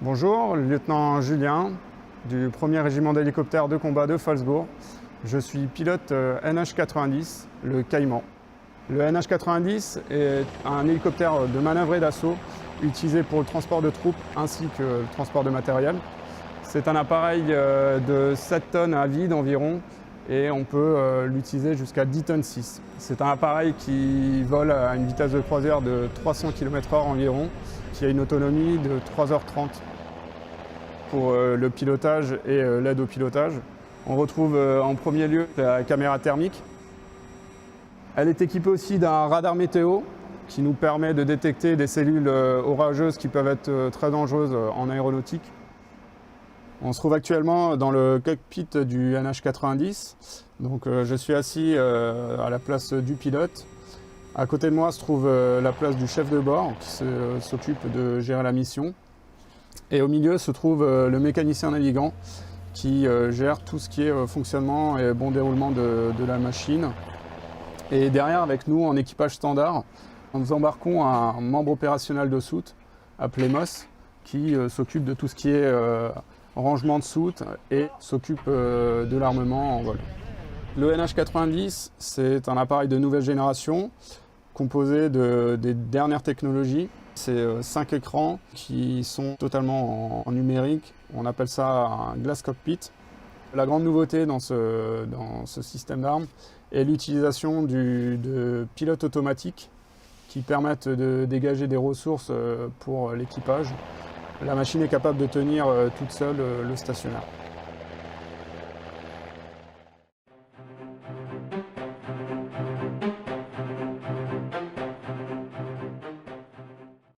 Bonjour, lieutenant Julien du 1er régiment d'hélicoptères de combat de Phalsbourg. Je suis pilote NH90, le Caïman. Le NH90 est un hélicoptère de manœuvre et d'assaut utilisé pour le transport de troupes ainsi que le transport de matériel. C'est un appareil de 7 tonnes à vide environ et on peut l'utiliser jusqu'à 10 tonnes 6. C'est un appareil qui vole à une vitesse de croisière de 300 km/h environ, qui a une autonomie de 3h30 pour le pilotage et l'aide au pilotage. On retrouve en premier lieu la caméra thermique. Elle est équipée aussi d'un radar météo qui nous permet de détecter des cellules orageuses qui peuvent être très dangereuses en aéronautique. On se trouve actuellement dans le cockpit du NH90. Donc, je suis assis à la place du pilote. À côté de moi se trouve la place du chef de bord qui s'occupe de gérer la mission. Et au milieu se trouve le mécanicien navigant qui gère tout ce qui est fonctionnement et bon déroulement de la machine. Et derrière, avec nous, en équipage standard, nous embarquons un membre opérationnel de soute appelé MOS qui s'occupe de tout ce qui est rangement de soute et s'occupe de l'armement en vol. Le NH90, c'est un appareil de nouvelle génération composé des dernières technologies. C'est 5 écrans qui sont totalement en numérique. On appelle ça un glass cockpit. La grande nouveauté dans ce système d'armes est l'utilisation de pilotes automatiques qui permettent de dégager des ressources pour l'équipage. La machine est capable de tenir toute seule le stationnaire.